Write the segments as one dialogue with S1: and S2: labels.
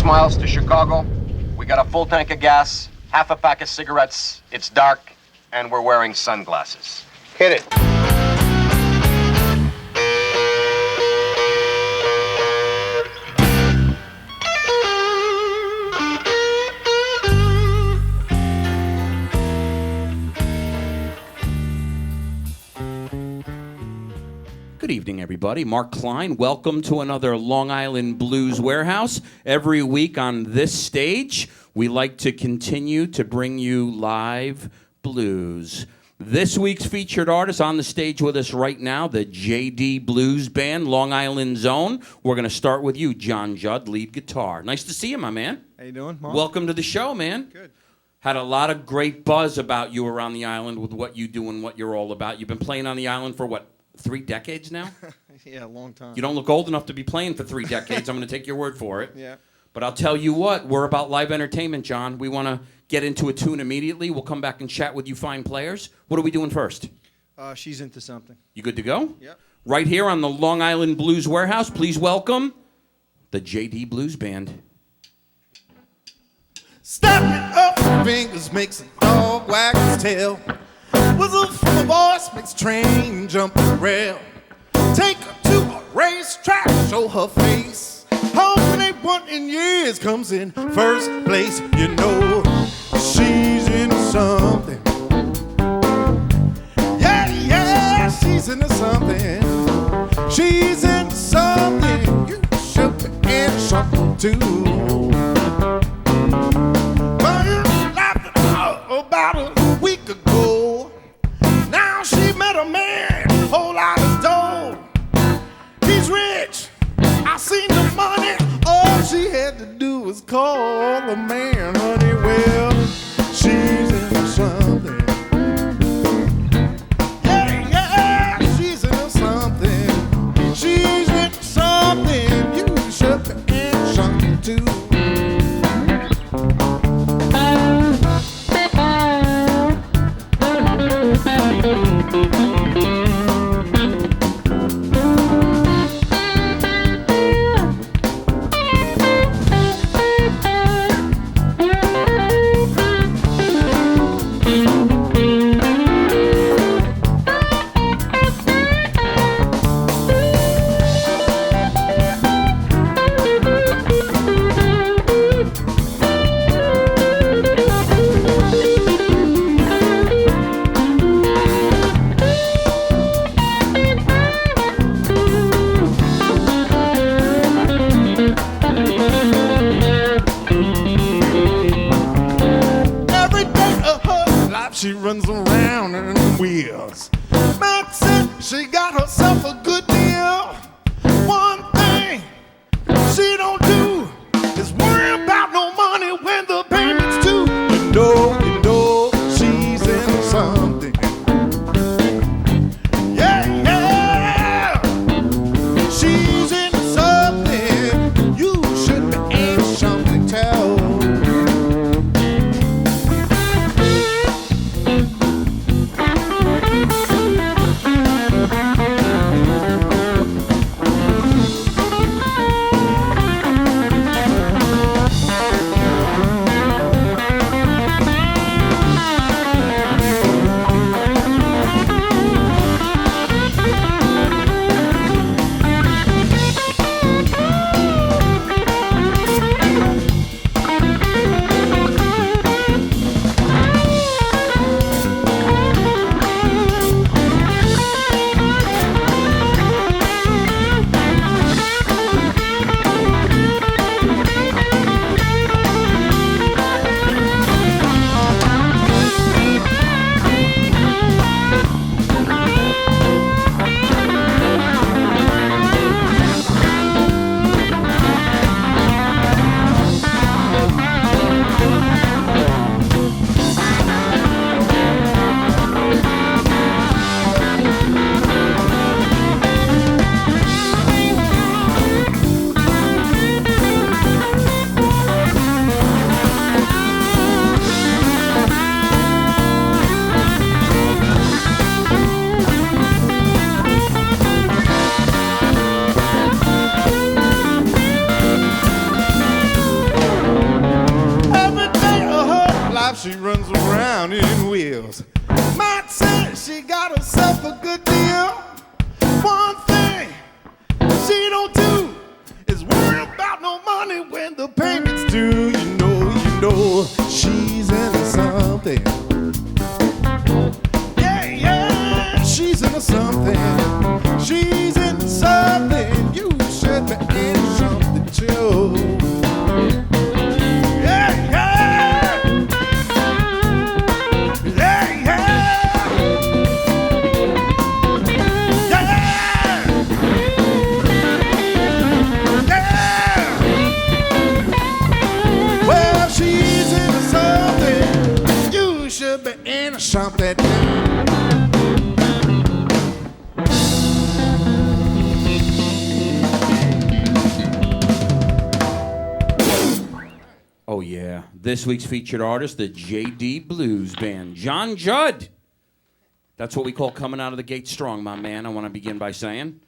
S1: miles to Chicago. We got a full tank of gas, half a pack of cigarettes. It's dark, and we're wearing sunglasses. Hit it.
S2: Good evening, everybody. Mark Klein. Welcome to another Long Island Blues Warehouse. Every week on this stage, we like to continue to bring you live blues. This week's featured artist on the stage with us right now, the JD Blues Band, Long Island's own. We're going to start with you, John Judd, lead guitar. Nice to see you, my man.
S3: How you doing, Mark?
S2: Welcome to the show, man.
S3: Good.
S2: Had a lot of great buzz about you around the island with what you do and what you're all about. You've been playing on the island for, what, 3 decades now?
S3: Yeah, a long time.
S2: You don't look old enough to be playing for 3 decades. I'm going to take your word for it.
S3: Yeah.
S2: But I'll tell you what, we're about live entertainment, John. We want to get into a tune immediately. We'll come back and chat with you fine players. What are we doing first?
S3: She's into something.
S2: You good to go?
S3: Yep.
S2: Right here on the Long Island Blues Warehouse, please welcome the JD Blues Band.
S4: Stepping up fingers makes a dog wag his tail. Whistle from a voice makes a train jump the rail. Take her to a racetrack, show her face. Hoping ain't won in years, comes in first place. You know she's into something. Yeah, yeah, she's into something. She's into something. You should be into something too. About a week ago, now she met a man, whole lot of dough. He's rich, I seen the money. All she had to do was call the man, honey. Well, she's into something. Yeah, yeah, she's into something. She's into something. You should be into something too. She runs around in wheels. Max said she got herself a good deal. One thing she don't do is worry about no money when the payment's due. You know, she's in something. Yeah, yeah, she's in something. You should be in something too. says she got herself a good deal. One thing she don't do is worry about no money when the payments due. You know, she's into something. Yeah, she's into something. She's into something. You should be into something too. Something.
S2: Oh, yeah. This week's featured artist, the JD Blues Band. John Judd. That's what we call coming out of the gate strong, my man. I want to begin by saying,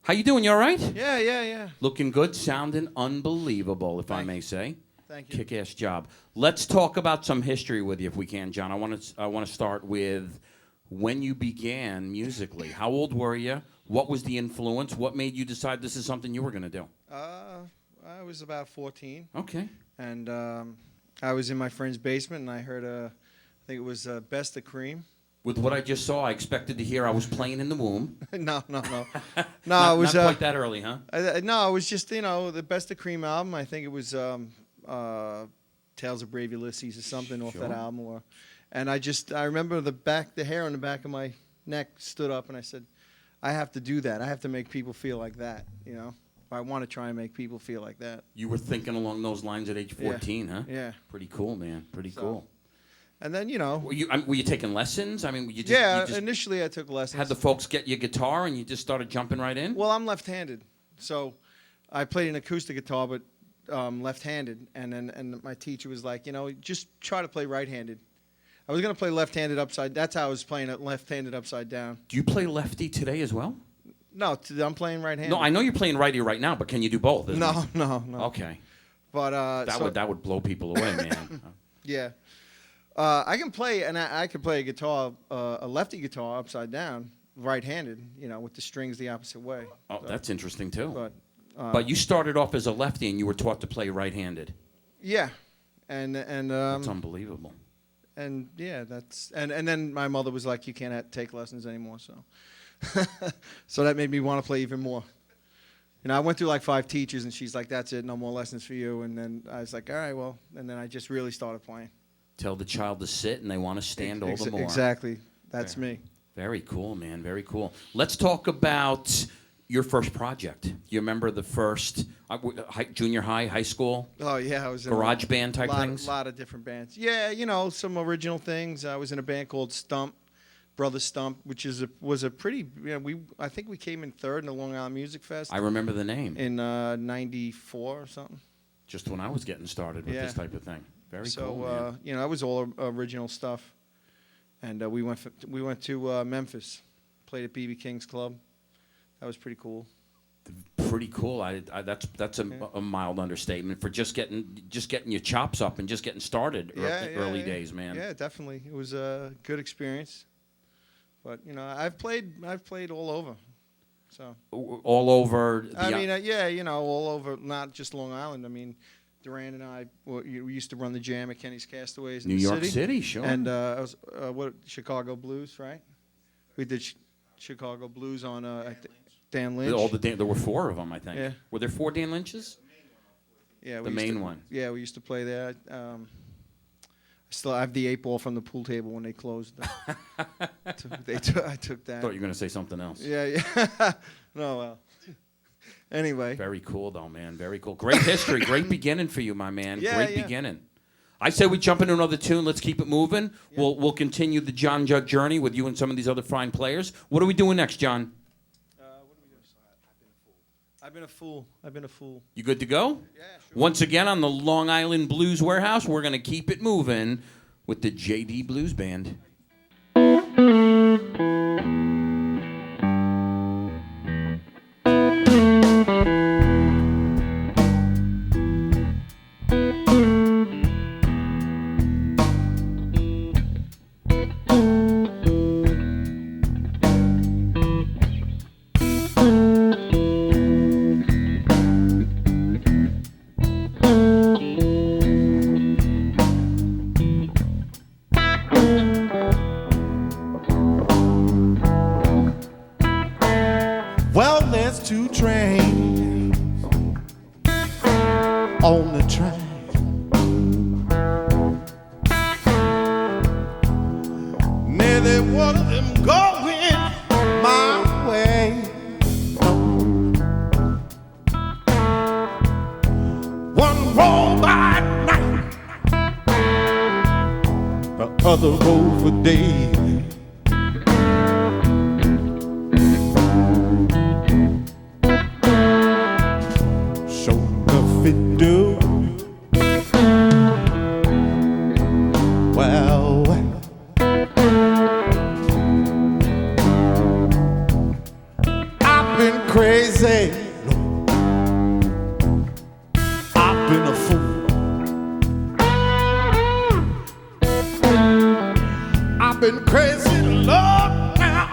S2: how you doing? You all right?
S3: Yeah.
S2: Looking good, sounding unbelievable, if I may say.
S3: Thank you.
S2: Kick-ass job. Let's talk about some history with you, if we can, John. I want to start with when you began musically. How old were you? What was the influence? What made you decide this is something you were going to do?
S3: I was about 14.
S2: Okay.
S3: And I was in my friend's basement, and I heard I think it was Best of Cream.
S2: With what I just saw, I expected to hear I was playing in the womb.
S3: No. No,
S2: Not,
S3: it was
S2: not quite that early, huh?
S3: no, it was just the Best of Cream album. I think it was Tales of Brave Ulysses or something off that album. And I remember the hair on the back of my neck stood up, and I said, I have to do that. I have to make people feel like that, you know. I want to try and make people feel like that.
S2: You were thinking along those lines at age 14, huh?
S3: Yeah.
S2: Pretty cool, man. Pretty cool.
S3: And then, you know.
S2: Were you taking lessons? I mean, you just,
S3: yeah,
S2: you just
S3: initially I took lessons.
S2: had the folks get you guitar and you just started jumping right in?
S3: Well, I'm left-handed, so I played an acoustic guitar, but left-handed. And my teacher was like, you know, just try to play right-handed. I was going to play left-handed upside. That's how I was playing it, left-handed upside down.
S2: Do you play lefty today as well?
S3: No, I'm playing right-handed.
S2: No, I know you're playing righty right now, but can you do both?
S3: No.
S2: Okay.
S3: But
S2: that would blow people away, man.
S3: Yeah. I can play, and I can play a guitar, a lefty guitar upside down, right-handed, you know, with the strings the opposite way.
S2: Oh, so, that's interesting too.
S3: But
S2: you started off as a lefty, and you were taught to play right-handed.
S3: Yeah, and
S2: that's unbelievable.
S3: And yeah, and then my mother was like, you can't take lessons anymore, so so that made me want to play even more. You know, I went through like 5 teachers, and she's like, that's it, no more lessons for you. And then I was like, all right, well, and then I just really started playing.
S2: Tell the child to sit, and they want to stand all the more.
S3: Exactly. That's me.
S2: Very cool, man. Very cool. Let's talk about your first project. You remember the first junior high, high school?
S3: Oh, yeah. I was in
S2: garage band type things?
S3: A lot of different bands. Yeah, you know, some original things. I was in a band called Stump, Brother Stump, which was a pretty, you know, I think we came in 3rd in the Long Island Music Fest.
S2: I remember the name.
S3: In 94 or something.
S2: Just when I was getting started with this type of thing. Very cool, man.
S3: You know, it was all original stuff. And we went to Memphis, played at B.B. King's Club. That was pretty cool.
S2: Pretty cool. That's a mild understatement for just getting your chops up and just getting started early days, man.
S3: Yeah, definitely. It was a good experience. But you know, I've played all over. So
S2: all over.
S3: Yeah, you know, all over. Not just Long Island. I mean, Durand and I, we used to run the jam at Kenny's Castaways in
S2: New
S3: the
S2: York
S3: city.
S2: City, sure.
S3: And Chicago Blues, right? We did Chicago Blues on Dan Lynch.
S2: There were 4 of them, I think.
S3: Yeah.
S2: Were there 4 Dan Lynches?
S3: Yeah,
S2: the main one.
S3: Yeah, we used to play there. I still have the 8-ball from the pool table when they closed. I took that.
S2: I thought you were going to say something else.
S3: Yeah. No, well. Anyway.
S2: Very cool, though, man. Very cool. Great history. Great beginning for you, my man.
S3: Yeah,
S2: Great beginning. I say we jump into another tune. Let's keep it moving. Yeah. We'll continue the John Judd journey with you and some of these other fine players. What are we doing next, John?
S3: What are we doing? I've been a fool.
S2: You good to go?
S3: Yeah, sure.
S2: Once again on the Long Island Blues Warehouse, we're going to keep it moving with the JD Blues Band.
S4: there's two trains on the train. Neither one of them going my way. One roll by night, the other roll for day. Show enough it do. Well, I've been crazy. I've been a fool. I've been crazy to love now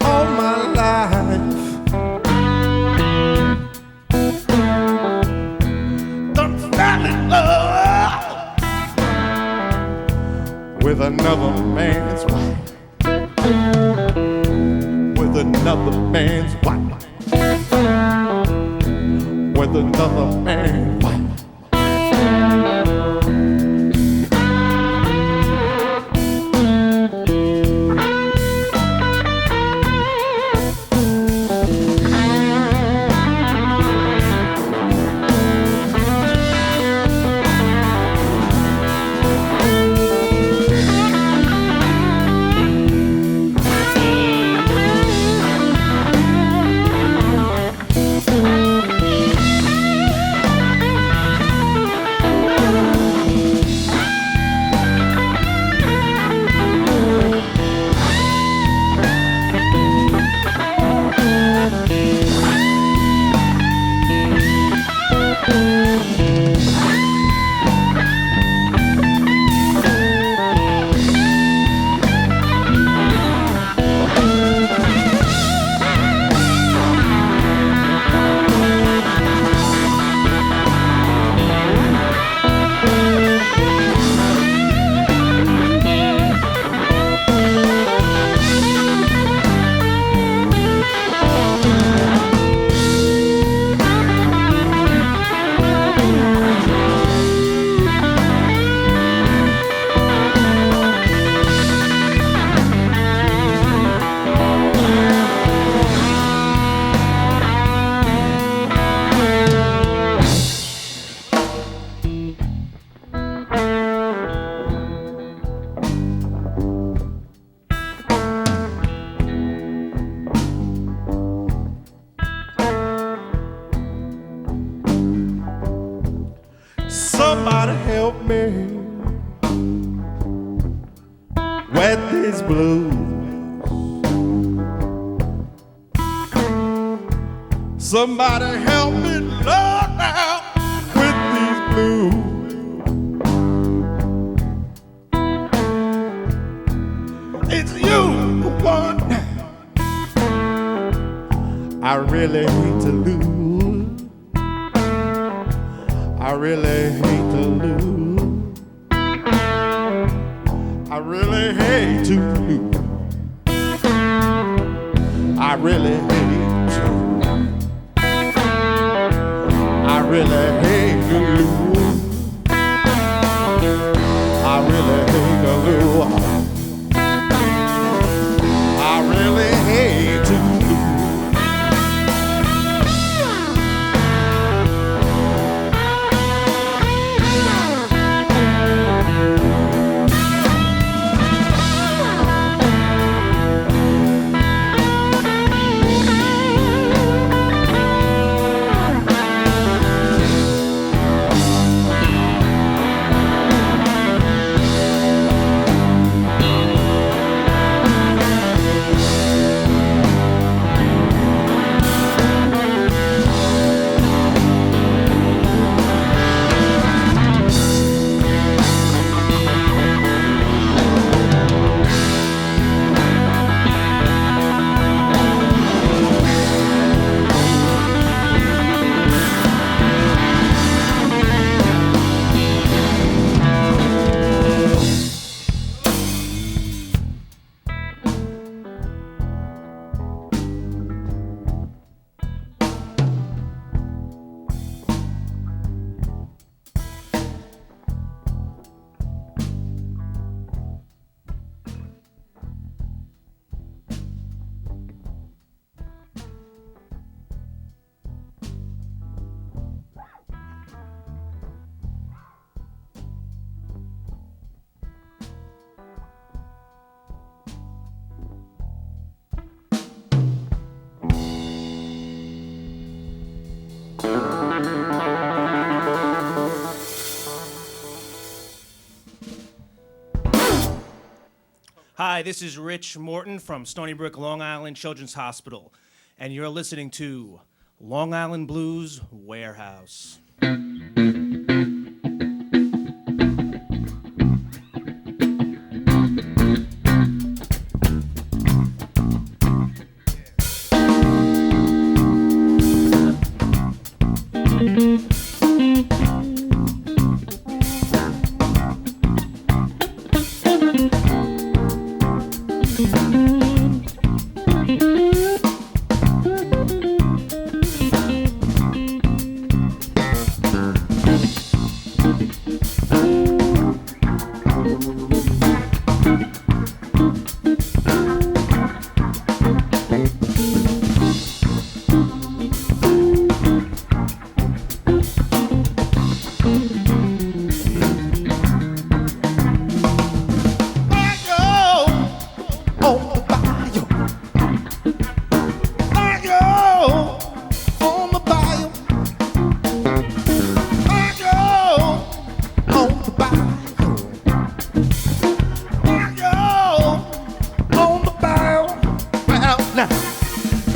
S4: all my life. Done fell in love with another man's wife. With another man's wife. With another man's wife. Somebody help me with these blues. Somebody help me, Lord, now with these blues. It's you, the one I really hate to lose. I really hate to lose. I really hate to lose. I really hate to. I really hate to lose. I really hate to lose. I really hate to lose.
S5: Hi, this is Rich Morton from Stony Brook, Long Island Children's Hospital, and you're listening to Long Island Blues Warehouse.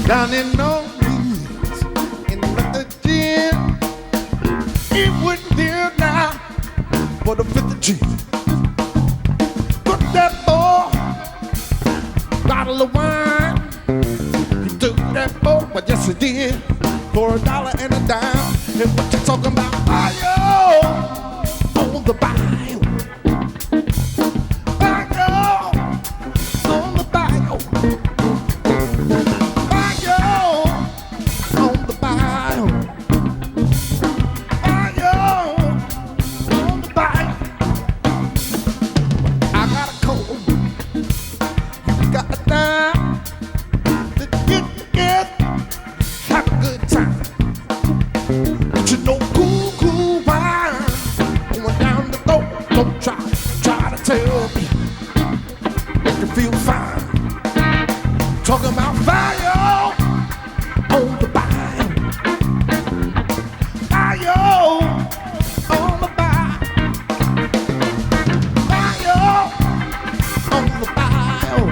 S4: Down in New Orleans, in the gin, it wouldn't deal now for the 50 gin. Put that boy, bottle of wine. He took that boy, but yes he did, for $1 and a dime. And what you talking about? Fire on the bayou. Fire on the bayou. Talking about fire on the bayou. Fire on the bayou. Fire on the bayou.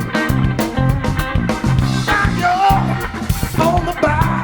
S4: Fire on the bayou.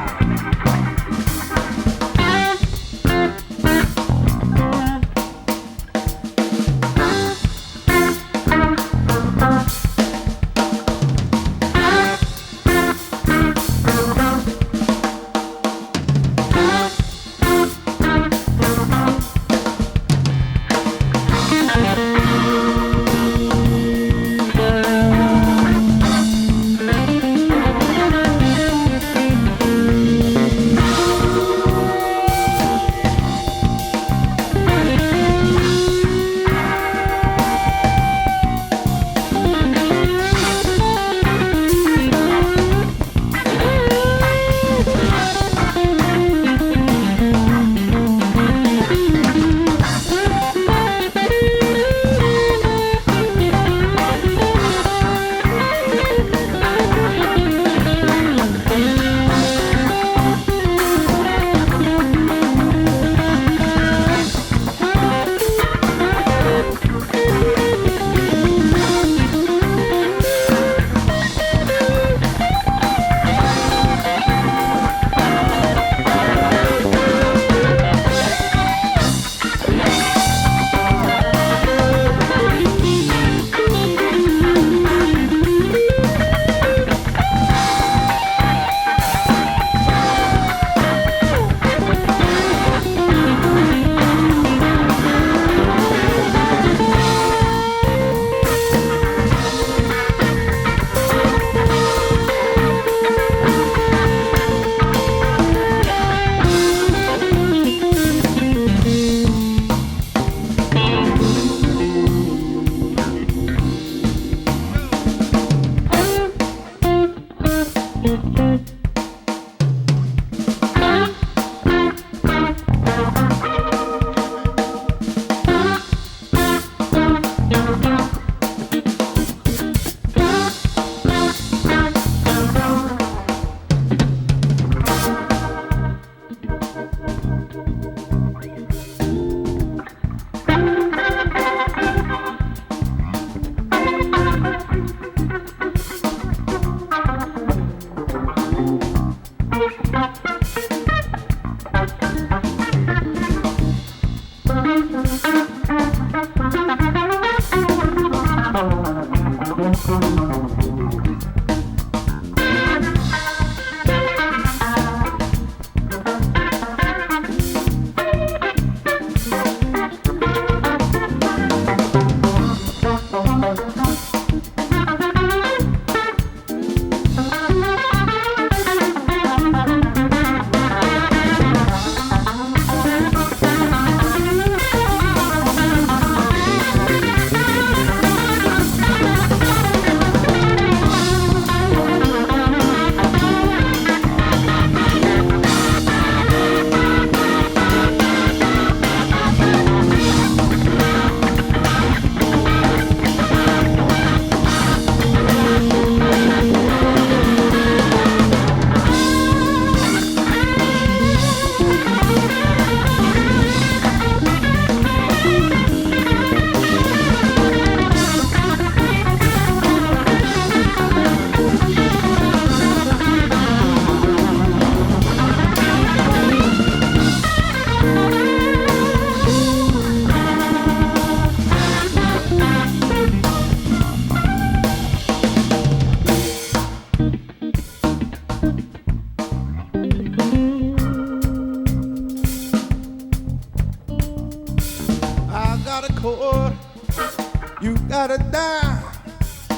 S4: ride or die.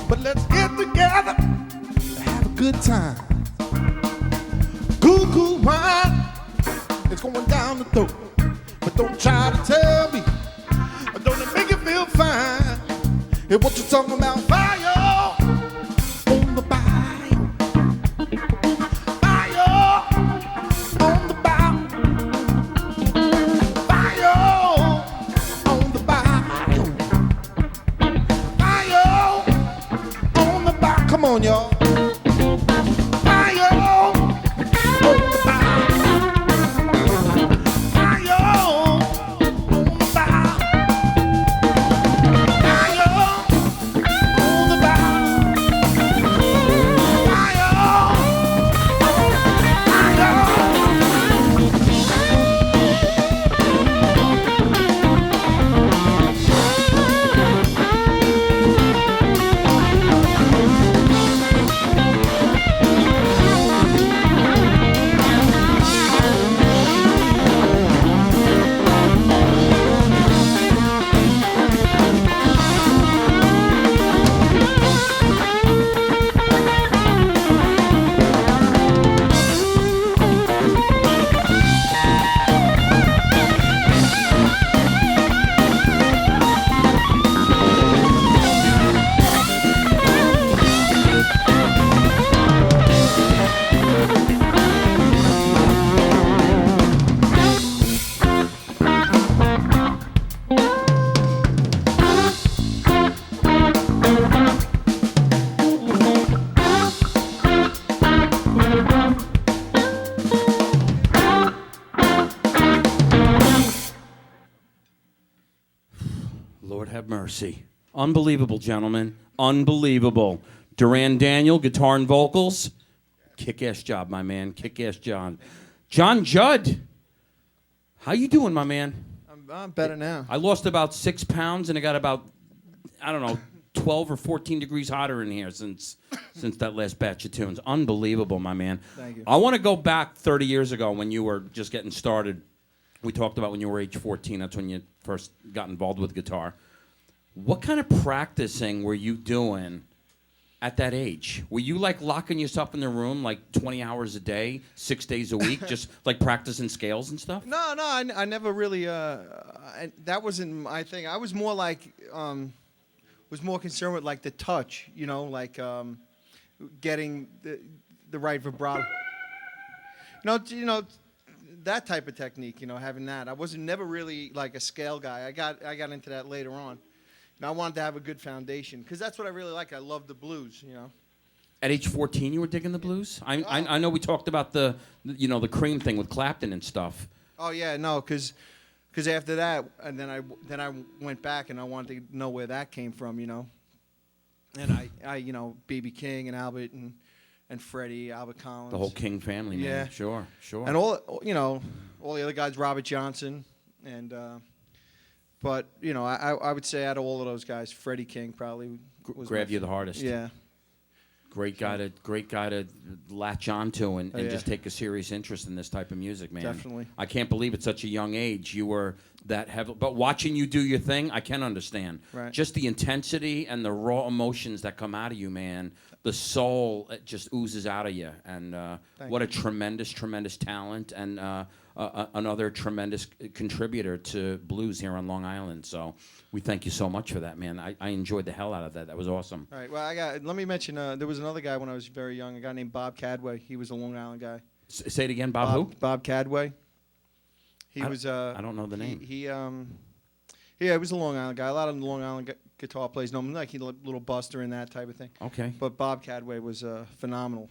S4: But let's get together and have a good time. Cool, cool wine, it's going down the throat. But don't try to tell me, don't it make you feel fine? And what you talking about, fire on the bayou, fire on the bayou, fire on the bayou, fire on the bayou. Come on, y'all.
S2: Lord have mercy. Unbelievable, gentlemen. Unbelievable. Durand Daniel, guitar and vocals. Kick-ass job, my man. Kick-ass John. John Judd. How you doing, my man?
S3: I'm better now.
S2: I lost about 6 pounds, and I got about, I don't know, 12 or 14 degrees hotter in here since that last batch of tunes. Unbelievable, my man.
S3: Thank you.
S2: I want to go back 30 years ago when you were just getting started. We talked about when you were age 14. That's when you first got involved with guitar. What kind of practicing were you doing at that age? Were you like locking yourself in the room like 20 hours a day, 6 days a week, just like practicing scales and stuff?
S3: No, I never really. That wasn't my thing. I was more like, was more concerned with like the touch, you know, like getting the right vibrato. You know, that type of technique. You know, having that. I wasn't never really like a scale guy. I got into that later on. And I wanted to have a good foundation because that's what I really like. I love the blues, you know.
S2: At age 14, you were digging the blues? I know we talked about the Cream thing with Clapton and stuff.
S3: Oh yeah, no, because after that, and then I went back and I wanted to know where that came from, you know. And I you know, B.B. King and Albert and Freddie, Albert Collins.
S2: The whole King family, man.
S3: Yeah.
S2: Sure.
S3: And all, you know, all the other guys, Robert Johnson, and but you know, I would say out of all of those guys, Freddie King probably was
S2: Grab you the hardest.
S3: Yeah.
S2: Great guy to latch onto and
S3: yeah.
S2: just take a serious interest in this type of music, man.
S3: Definitely.
S2: I can't believe at such a young age you were that heavy. But watching you do your thing, I can understand.
S3: Right.
S2: Just the intensity and the raw emotions that come out of you, man. The soul it just oozes out of you. And what a tremendous, tremendous talent and another tremendous contributor to blues here on Long Island. So we thank you so much for that, man. I enjoyed the hell out of that. That was awesome.
S3: All right. Well, let me mention there was another guy when I was very young, a guy named Bob Cadway. He was a Long Island guy.
S2: Say it again, Bob who?
S3: Bob Cadway. He was.
S2: I don't know the name.
S3: He was a Long Island guy. A lot of Long Island guitar players know him, like he's a little Buster and that type of thing.
S2: Okay.
S3: But Bob Cadway was a phenomenal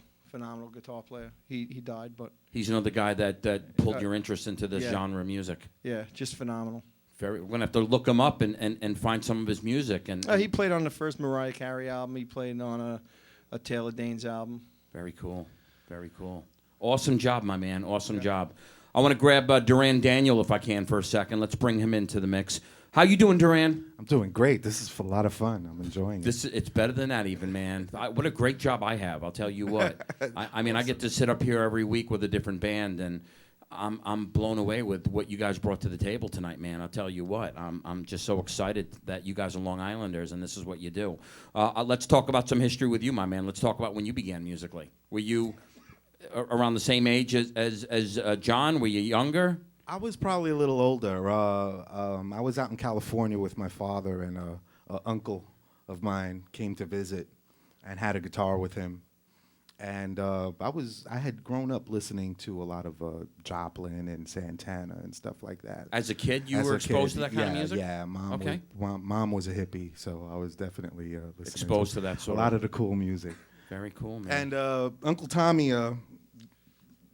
S3: guitar player. He died, but
S2: He's another guy that pulled your interest into this
S3: yeah.
S2: genre of music.
S3: Yeah, just phenomenal.
S2: We're going to have to look him up and find some of his music. And
S3: He played on the first Mariah Carey album. He played on a Taylor Danes album.
S2: Very cool. Very cool. Awesome job, my man. Awesome job. I want to grab Durand Daniel, if I can, for a second. Let's bring him into the mix. How you doing, Durand?
S6: I'm doing great. This is a lot of fun. I'm enjoying it.
S2: It's better than that even, man. What a great job I have, I'll tell you what. I mean, I get to sit up here every week with a different band, and I'm blown away with what you guys brought to the table tonight, man. I'll tell you what, I'm just so excited that you guys are Long Islanders and this is what you do. Let's talk about some history with you, my man. Let's talk about when you began musically. Were you around the same age as John? Were you younger?
S6: I was probably a little older. I was out in California with my father, and an uncle of mine came to visit and had a guitar with him. And I had grown up listening to a lot of Joplin and Santana and stuff like that.
S2: As a kid, you were exposed to that kind of music?
S6: Yeah, mom was a hippie, so I was definitely listening
S2: exposed to that sort
S6: a lot of the cool music.
S2: Very cool, man.
S6: And Uncle Tommy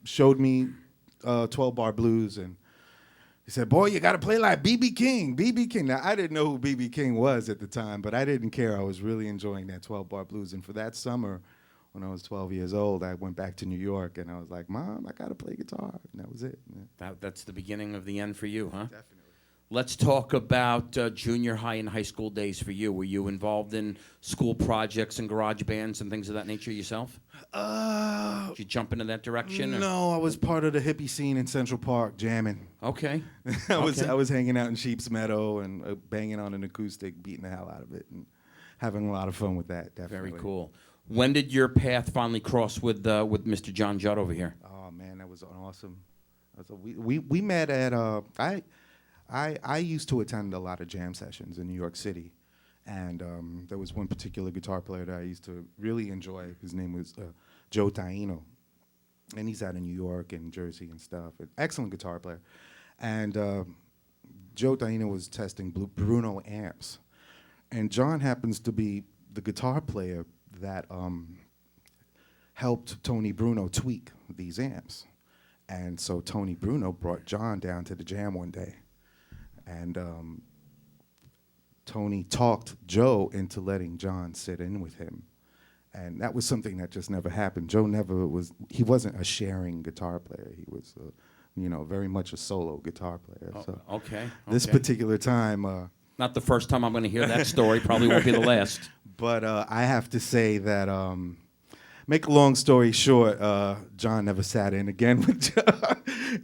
S6: showed me 12-bar blues, and he said, "Boy, you got to play like B.B. King, B.B. King." Now, I didn't know who B.B. King was at the time, but I didn't care. I was really enjoying that 12-bar blues. And for that summer, when I was 12 years old, I went back to New York, and I was like, "Mom, I got to play guitar." And that was it. Yeah.
S2: That's the beginning of the end for you, huh?
S6: Definitely.
S2: Let's talk about junior high and high school days for you. Were you involved in school projects and garage bands and things of that nature yourself? Did you jump into that direction?
S6: No, I was part of the hippie scene in Central Park, jamming.
S2: Okay.
S6: I was hanging out in Sheep's Meadow and banging on an acoustic, beating the hell out of it, and having a lot of fun with that. Definitely.
S2: Very cool. When did your path finally cross with Mr. John Judd over here?
S6: Oh man, that was awesome. We met at I used to attend a lot of jam sessions in New York City, and there was one particular guitar player that I used to really enjoy. His name was Joe Taino, and he's out in New York and Jersey and stuff. An excellent guitar player. And Joe Taino was testing Bruno amps, and John happens to be the guitar player that helped Tony Bruno tweak these amps. And so Tony Bruno brought John down to the jam one day. And Tony talked Joe into letting John sit in with him. And that was something that just never happened. Joe he wasn't a sharing guitar player. He was, very much a solo guitar player.
S2: Oh,
S6: so
S2: okay.
S6: This particular time.
S2: Not the first time I'm going to hear that story. Probably won't be the last.
S6: But I have to say that, make a long story short, John never sat in again with Joe.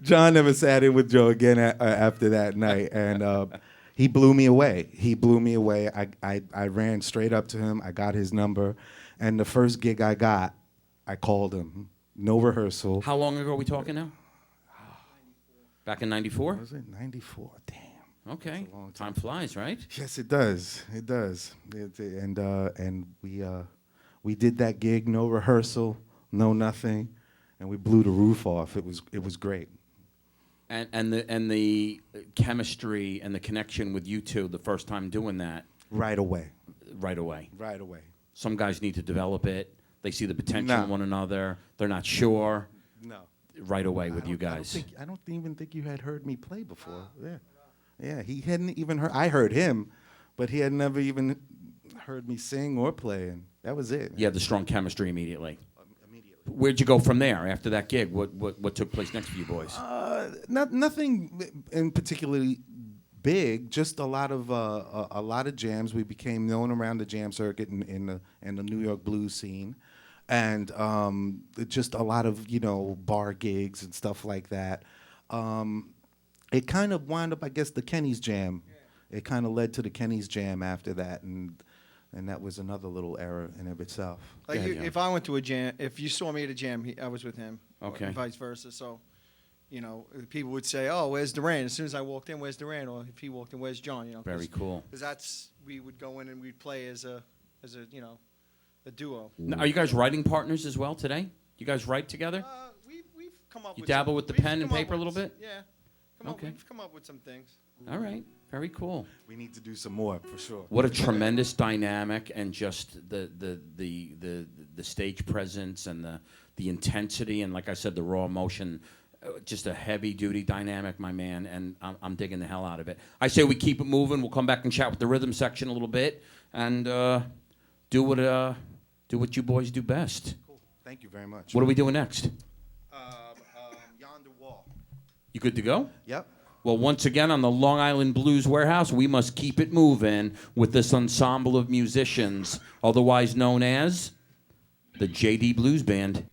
S6: John never sat in with Joe again after that night, and he blew me away. He blew me away. I ran straight up to him. I got his number, and the first gig I got, I called him. No rehearsal.
S2: How long ago are we talking now? Back in '94?
S6: Was it '94? Damn.
S2: Okay. Time flies, right?
S6: Yes, it does. It does. And we did that gig, no rehearsal, no nothing, and we blew the roof off. It was great.
S2: And the chemistry and the connection with you two the first time doing that.
S6: Right away.
S2: Right away.
S6: Right away.
S2: Some guys need to develop it. They see the potential in one another. They're not sure.
S6: No.
S2: Right away with you guys.
S6: I don't even think you had heard me play before. Yeah. Yeah, he hadn't even heard. I heard him, but he had never even heard me sing or play, and that was it.
S2: You had the strong chemistry immediately.
S6: Immediately.
S2: Where'd you go from there after that gig? What took place next for you boys?
S6: Nothing in particularly big. Just a lot of jams. We became known around the jam circuit in the New York blues scene, and just a lot of bar gigs and stuff like that. It kind of wound up, I guess, the Kenny's Jam. Yeah. It kind of led to the Kenny's Jam after that, and that was another little era in of itself.
S3: Like if I went to a jam, if you saw me at a jam, I was with him.
S2: Okay.
S3: Or vice versa. So, people would say, "Oh, where's Durand?" As soon as I walked in, "Where's Durand?" Or if he walked in, "Where's John?"
S2: Very cool.
S3: Because we would go in and we'd play as a duo.
S2: Now, are you guys writing partners as well today? You guys write together?
S3: We've come up.
S2: You
S3: with
S2: dabble with the pen and paper a little bit?
S3: Yeah. We've come up with some things.
S2: All right. Very cool.
S6: We need to do some more for sure.
S2: What a tremendous dynamic, and just the stage presence and the intensity, and like I said, the raw emotion. Just a heavy duty dynamic, my man, and I'm digging the hell out of it. I say we keep it moving. We'll come back and chat with the rhythm section a little bit, and do what you boys do best.
S6: Cool. Thank you very much.
S2: What are we doing next?
S6: Yonder Wall.
S2: You good to go?
S6: Yep.
S2: Well, once again on the Long Island Blues Warehouse, we must keep it moving with this ensemble of musicians, otherwise known as the JD Blues Band.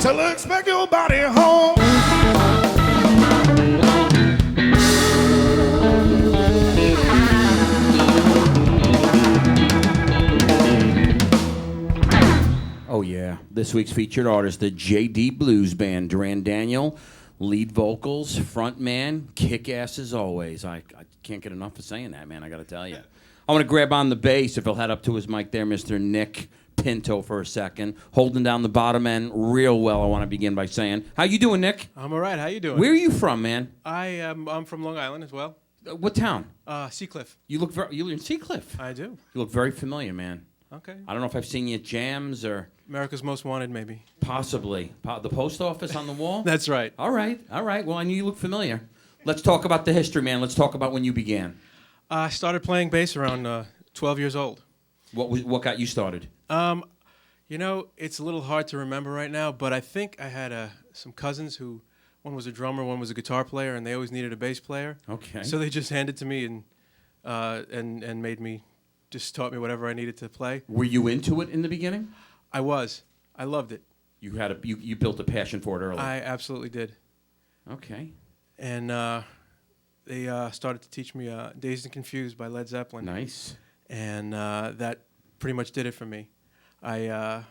S4: Tell her expect your body home.
S2: Oh, yeah. This week's featured artist, the JD Blues Band. Durand Daniel, lead vocals, front man, kick-ass as always. I can't get enough of saying that, man, I got to tell you. I want to grab on the bass, if he'll head up to his mic there, Mr. Nick Pinto for a second. Holding down the bottom end real well, I want to begin by saying. How you doing, Nick?
S7: I'm all right. How you doing?
S2: Where are you from, man?
S7: I'm from Long Island as well.
S2: What town?
S7: Seacliff.
S2: You're in Seacliff.
S7: I do.
S2: You look very familiar, man.
S7: Okay.
S2: I don't know if I've seen you at jams or
S7: America's Most Wanted, maybe.
S2: possibly. The post office on the wall?
S7: That's right.
S2: All right. Well, I knew you look familiar. Let's talk about the history, man. Let's talk about when you began.
S7: I started playing bass around 12 years old.
S2: What got you started?
S7: You know, it's a little hard to remember right now, but I think I had some cousins who, one was a drummer, one was a guitar player, and they always needed a bass player.
S2: Okay.
S7: So they just handed to me and made me, just taught me whatever I needed to play.
S2: Were you into it in the beginning?
S7: I was. I loved it.
S2: You built a passion for it early.
S7: I absolutely did.
S2: Okay.
S7: And they started to teach me Dazed and Confused by Led Zeppelin.
S2: Nice.
S7: And that pretty much did it for me. I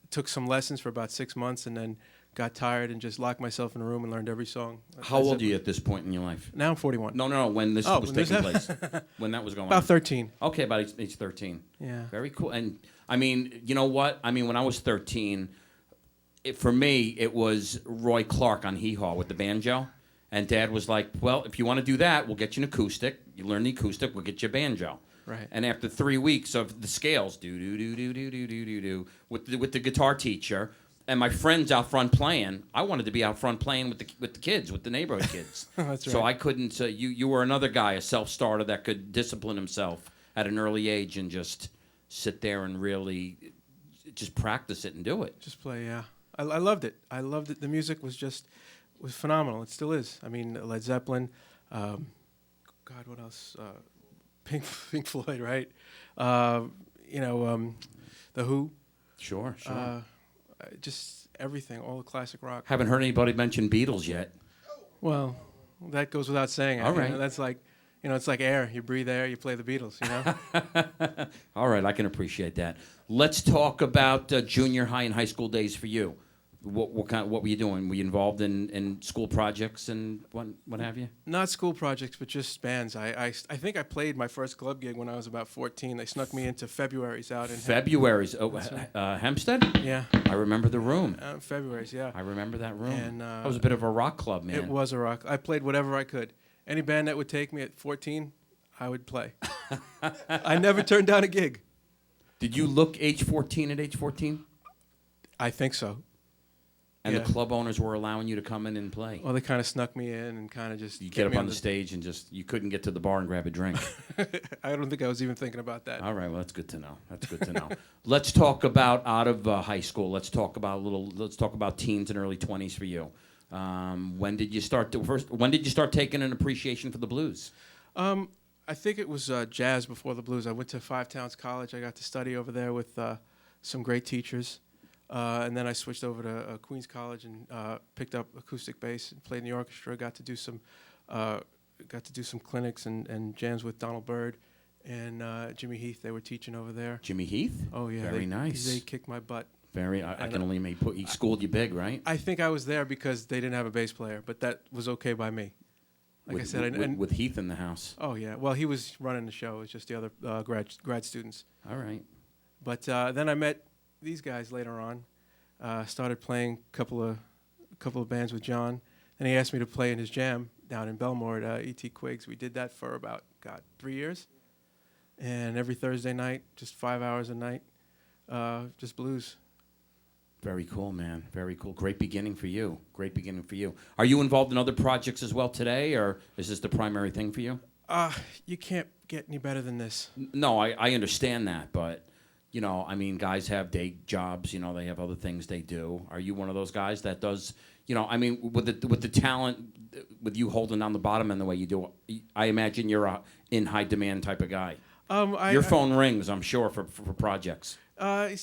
S7: took some lessons for about 6 months and then got tired and just locked myself in a room and learned every song.
S2: How old are you at this point in your life?
S7: Now I'm 41.
S2: No. When this was
S7: when this
S2: taking place. When that was going on.
S7: About 13.
S2: Okay, about age 13.
S7: Yeah.
S2: Very cool. And, I mean, you know what? I mean, when I was 13, for me, it was Roy Clark on Hee Haw with the banjo. And Dad was like, well, if you want to do that, we'll get you an acoustic. You learn the acoustic, we'll get you a banjo.
S7: Right.
S2: And after 3 weeks of the scales, do with the guitar teacher, and my friends out front playing, I wanted to be out front playing with the kids, with the neighborhood kids.
S7: That's right.
S2: So I couldn't. You were another guy, a self-starter that could discipline himself at an early age and just sit there and really just practice it and do it.
S7: Just play, yeah. I loved it. I loved it. The music was phenomenal. It still is. I mean, Led Zeppelin, God, what else? Pink Floyd, right? The Who.
S2: Sure.
S7: Just everything, all the classic rock.
S2: Haven't heard anybody mention Beatles yet.
S7: Well, that goes without saying.
S2: All right.
S7: You know, that's like, it's like air. You breathe air, you play the Beatles, you know?
S2: All right, I can appreciate that. Let's talk about junior high and high school days for you. What were you doing? Were you involved in school projects and what have you?
S7: Not school projects, but just bands. I think I played my first club gig when I was about 14. They snuck me into February's out in
S2: February's. Hempstead?
S7: Yeah.
S2: I remember the room.
S7: February's, yeah.
S2: I rember that room.
S7: And,
S2: that was a bit of a rock club, man.
S7: It was a rock. I played whatever I could. Any band that would take me at 14, I would play. I never turned down a gig.
S2: Did you look age 14 at age 14?
S7: I think so.
S2: And
S7: Yeah.
S2: the club owners were allowing you to come in and play?
S7: Well, they kind of snuck me in and kind of just...
S2: You get up on the stage and you couldn't get to the bar and grab a drink.
S7: I don't think I was even thinking about that.
S2: All right, well, that's good to know. That's good to know. Let's talk about out of high school. Let's talk about teens and early 20s for you. When did you start taking an appreciation for the blues?
S7: I think it was jazz before the blues. I went to Five Towns College. I got to study over there with some great teachers. And then I switched over to Queens College and picked up acoustic bass and played in the orchestra. Got to do some clinics and jams with Donald Byrd and Jimmy Heath. They were teaching over there.
S2: Jimmy Heath?
S7: Oh yeah,
S2: Very nice.
S7: They kicked my butt.
S2: I can only he schooled you big, right?
S7: I think I was there because they didn't have a bass player, but that was okay by me. Like I said,
S2: with Heath in the house.
S7: Oh yeah, well he was running the show. It was just the other grad students.
S2: All right.
S7: But then I met these guys later on. Started playing a couple of bands with John, and he asked me to play in his jam down in Belmore at E.T. Quigg's. We did that for about 3 years, and every Thursday night, just 5 hours a night, just blues.
S2: Very cool, man. Very cool. Great beginning for you. Great beginning for you. Are you involved in other projects as well today, or is this the primary thing for you?
S7: You can't get any better than this.
S2: No, I understand that, but I mean, guys have day jobs. They have other things they do. Are you one of those guys that does? I mean, with the talent, with you holding down the bottom end the way you do, I imagine you're a in high demand type of guy. Your phone rings, I'm sure, for projects.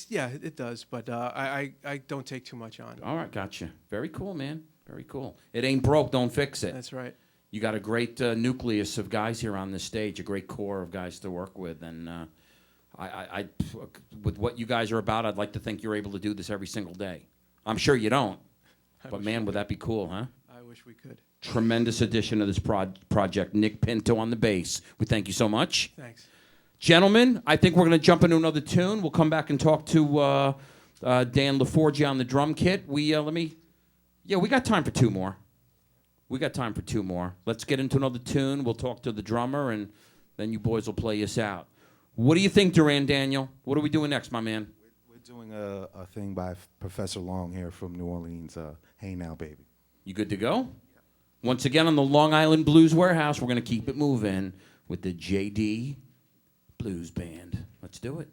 S7: Yeah, it does, but I don't take too much on.
S2: All right, gotcha. Very cool, man. Very cool. It ain't broke, don't fix it.
S7: That's right.
S2: You got a great nucleus of guys here on this stage, a great core of guys to work with, and with what you guys are about, I'd like to think you're able to do this every single day. I'm sure you don't, but man, would that be cool, huh?
S7: I wish we could.
S2: Tremendous addition to this project. Nick Pinto on the bass. We thank you so much.
S7: Thanks.
S2: Gentlemen, I think we're going to jump into another tune. We'll come back and talk to Dan LaForgia on the drum kit. We got time for two more. Let's get into another tune. We'll talk to the drummer, and then you boys will play us out. What do you think, Durand, Daniel? What are we doing next, my man?
S6: We're doing a thing by Professor Long here from New Orleans, Hey Now, Baby.
S2: You good to go? Once again on the Long Island Blues Warehouse, we're going to keep it moving with the JD Blues Band. Let's do it.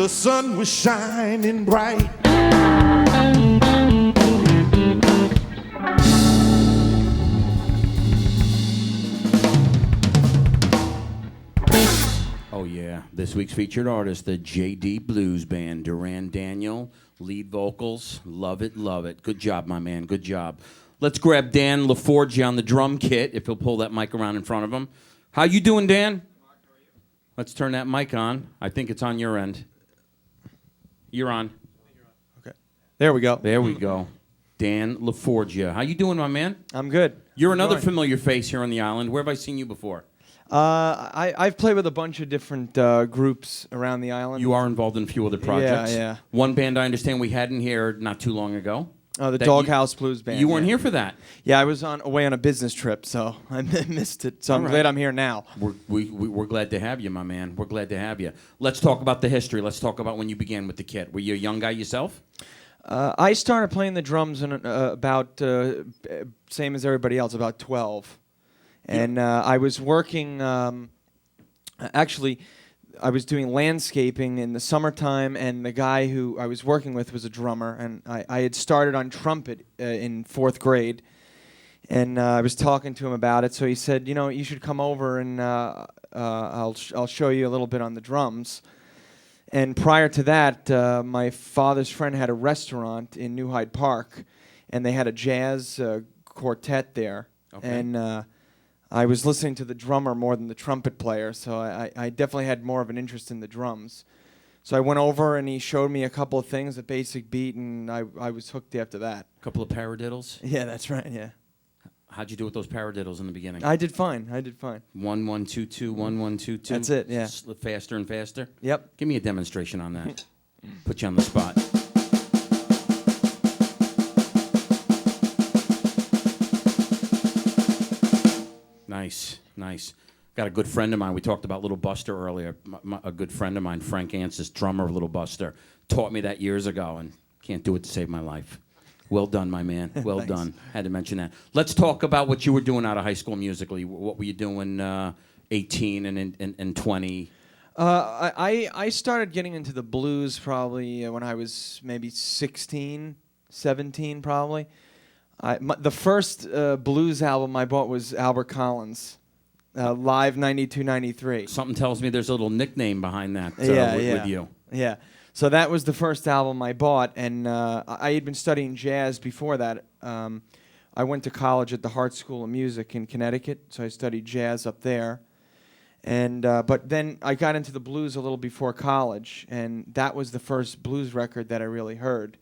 S4: the sun was shining bright.
S2: Oh, yeah. This week's featured artist, the JD Blues Band. Durand Daniel, lead vocals. Love it, love it. Good job, my man. Good job. Let's grab Dan LaForgia on the drum kit, if he'll pull that mic around in front of him. How you doing, Dan? Let's turn that mic on. I think it's on your end. You're on.
S8: Okay. There we go.
S2: There we go. Dan LaForgia. How you doing, my man?
S8: I'm good.
S2: You're another familiar face here on the island. Where have I seen you before?
S8: I've played with a bunch of different groups around the island.
S2: You are involved in a few other projects.
S8: Yeah.
S2: One band I understand we hadn't here not too long ago.
S8: Oh, the
S2: That
S8: Doghouse Blues Band.
S2: You weren't
S8: yeah.
S2: here for that.
S8: Yeah, I was away on a business trip, so I missed it. So I'm
S2: right.
S8: glad I'm here now.
S2: We're glad to have you, my man. We're glad to have you. Let's talk about the history. Let's talk about when you began with the kit. Were you a young guy yourself?
S8: I started playing the drums in about same as everybody else, about 12, and I was working. Actually, I was doing landscaping in the summertime, and the guy who I was working with was a drummer, and I had started on trumpet in 4th grade, and I was talking to him about it. So he said, you know, you should come over, and I'll show you a little bit on the drums. And prior to that, my father's friend had a restaurant in New Hyde Park, and they had a jazz quartet there.
S2: Okay.
S8: And I was listening to the drummer more than the trumpet player, so I definitely had more of an interest in the drums. So I went over, and he showed me a couple of things, a basic beat, and I was hooked after that.
S2: A couple of paradiddles?
S8: Yeah, that's right, yeah.
S2: How'd you do with those paradiddles in the beginning?
S8: I did fine.
S2: 1 1 2 2 1 1 2 2.
S8: That's it, yeah.
S2: Faster and faster.
S8: Yep.
S2: Give me a demonstration on that. Put you on the spot. Nice, nice. Got a good friend of mine. We talked about Little Buster earlier. A good friend of mine, Frank Ansis, drummer of Little Buster, taught me that years ago, and can't do it to save my life. Well done, my man. Well done. Had to mention that. Let's talk about what you were doing out of high school musically. What were you doing 18 and 20?
S8: I started getting into the blues probably when I was maybe 16, 17 probably. The first blues album I bought was Albert Collins, Live 92, 93.
S2: Something tells me there's a little nickname behind that with you.
S8: Yeah. So that was the first album I bought, and I had been studying jazz before that. I went to college at the Hart School of Music in Connecticut, so I studied jazz up there. And but then I got into the blues a little before college, and that was the first blues record that I really heard.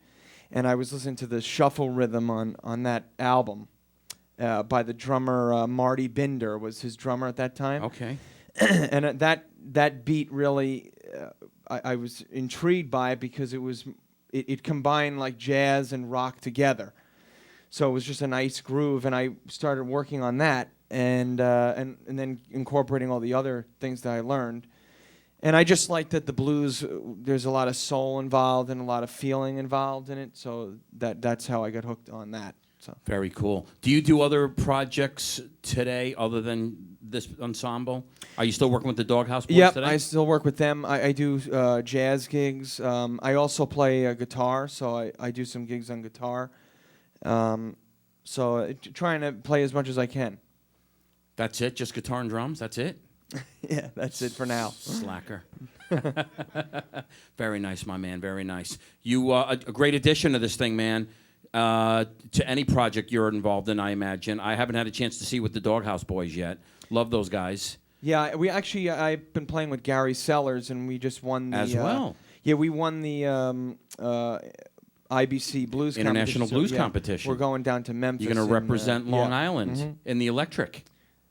S8: And I was listening to the shuffle rhythm on that album by the drummer Marty Binder was his drummer at that time.
S2: Okay.
S8: And that beat really, I was intrigued by it because it combined like jazz and rock together. So it was just a nice groove, and I started working on that, and then incorporating all the other things that I learned. And I just like that the blues, there's a lot of soul involved and a lot of feeling involved in it, so that's how I got hooked on that. So.
S2: Very cool. Do you do other projects today other than this ensemble? Are you still working with the Doghouse Boys
S8: Yep,
S2: today?
S8: I still work with them. I do jazz gigs. I also play guitar, so I do some gigs on guitar. So trying to play as much as I can.
S2: That's it? Just guitar and drums? That's it?
S8: Yeah, that's it for now.
S2: Slacker. Very nice, my man. Very nice. You a great addition to this thing, man. To any project you're involved in, I imagine. I haven't had a chance to see with the Doghouse Boys yet. Love those guys.
S8: Yeah, we actually I've been playing with Gary Sellers, and we just won the
S2: As well.
S8: Yeah, we won the IBC Blues
S2: International
S8: competition.
S2: Blues
S8: Yeah,
S2: competition.
S8: We're going down to Memphis.
S2: You're going to represent Long
S8: yeah.
S2: Island in the electric.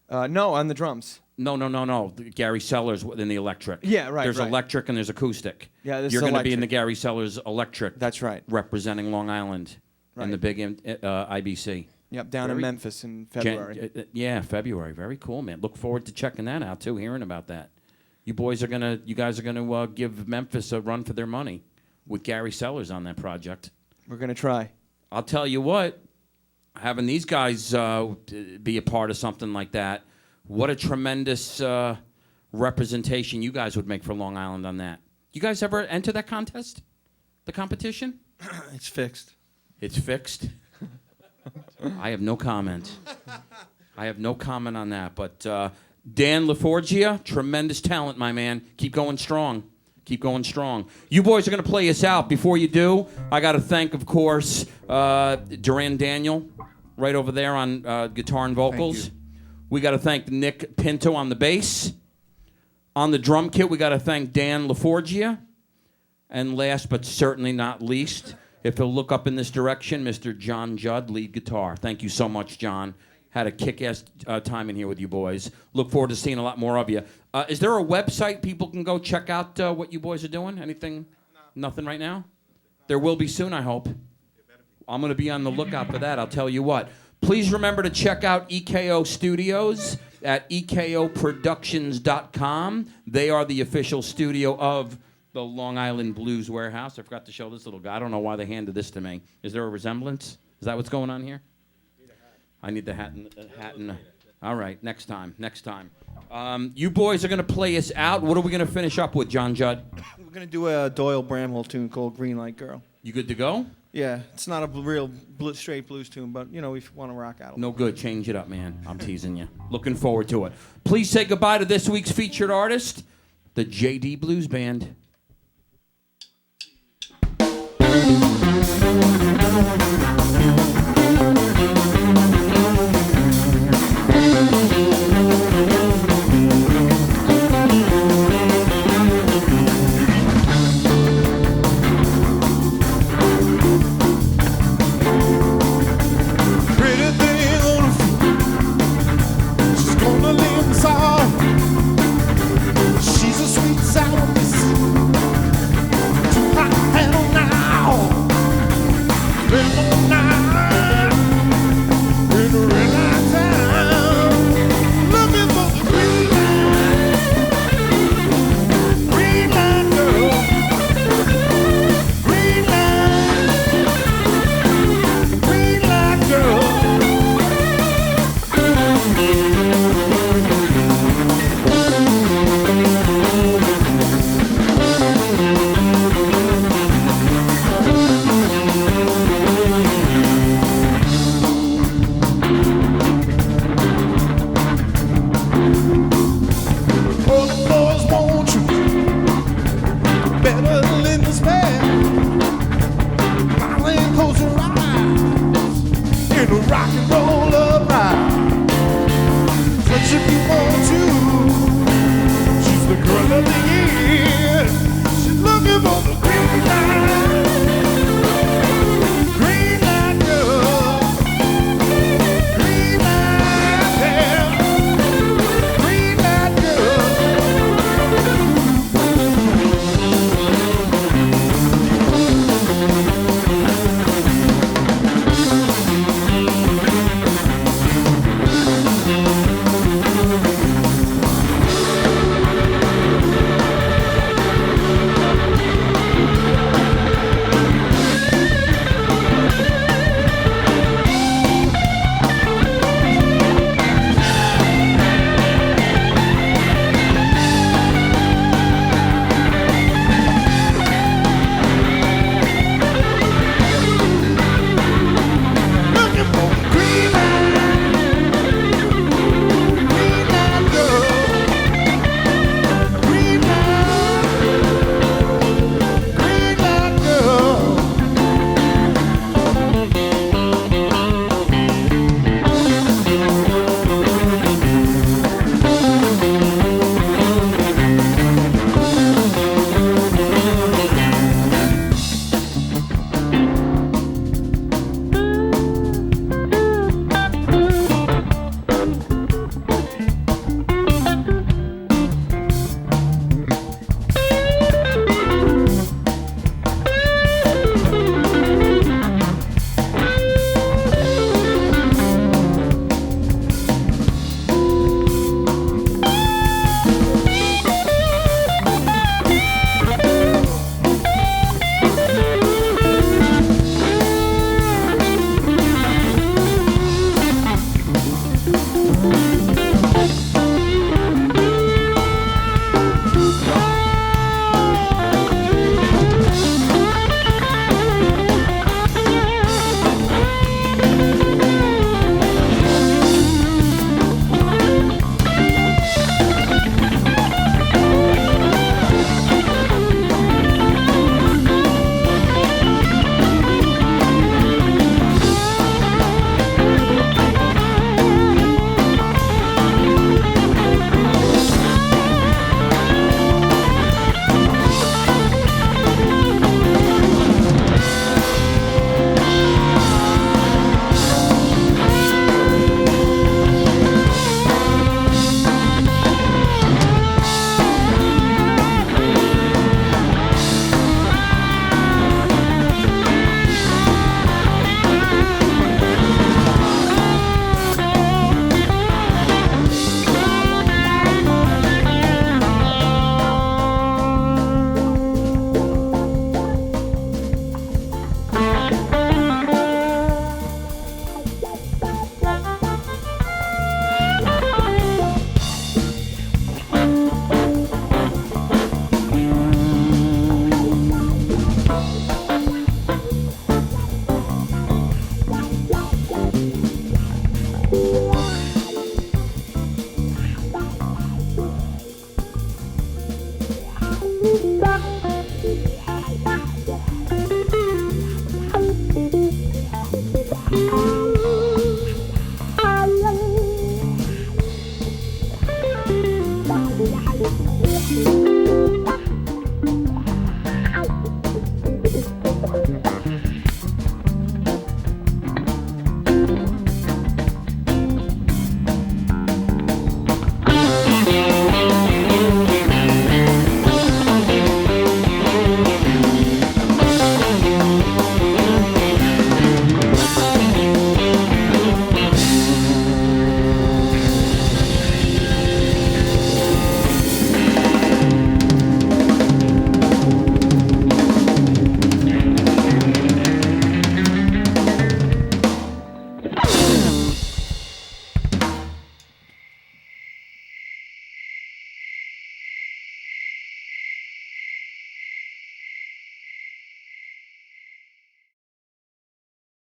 S8: No, on the drums.
S2: No. Gary Sellers in the electric.
S8: Yeah, right,
S2: There's
S8: right.
S2: electric and there's acoustic.
S8: Yeah, this
S2: You're
S8: is
S2: going to be in the
S8: electric.
S2: Gary Sellers electric.
S8: That's right.
S2: Representing Long Island in the big IBC.
S8: Yep, down in Memphis in February.
S2: Yeah, February. Very cool, man. Look forward to checking that out too. Hearing about that. You guys are gonna give Memphis a run for their money with Gary Sellers on that project.
S8: We're gonna try.
S2: I'll tell you what. Having these guys be a part of something like that, what a tremendous representation you guys would make for Long Island on that. You guys ever enter that contest? The competition?
S3: It's fixed.
S2: It's fixed. I have no comment. I have no comment on that. But Dan LaForgia, tremendous talent, my man. Keep going strong. Keep going strong. You boys are going to play us out. Before you do, I got to thank, of course, Durand Daniel, right over there on guitar and vocals. We got to thank Nick Pinto on the bass. On the drum kit, we got to thank Dan LaForgia. And last but certainly not least, if you'll look up in this direction, Mr. John Judd, lead guitar. Thank you so much, John. Had a kick-ass time in here with you boys. Look forward to seeing a lot more of you. Is there a website people can go check out what you boys are doing? Anything? No. Nothing right now? There will be soon, I hope. I'm going to be on the lookout for that, I'll tell you what. Please remember to check out EKO Studios at ekoproductions.com. They are the official studio of the Long Island Blues Warehouse. I forgot to show this little guy. I don't know why they handed this to me. Is there a resemblance? Is that what's going on here? I need the hat and all right, next time. You boys are going to play us out. What are we going to finish up with, John Judd?
S3: We're going to do a Doyle Bramhall tune called Green Light Girl.
S2: You good to go?
S3: Yeah, it's not a real straight blues tune, but, you know, we want to rock out.
S2: No good. Change it up, man. I'm teasing you. Looking forward to it. Please say goodbye to this week's featured artist, the JD Blues Band.
S4: Pretty thing on the floor. She's gonna live inside. She's a sweet sour miss.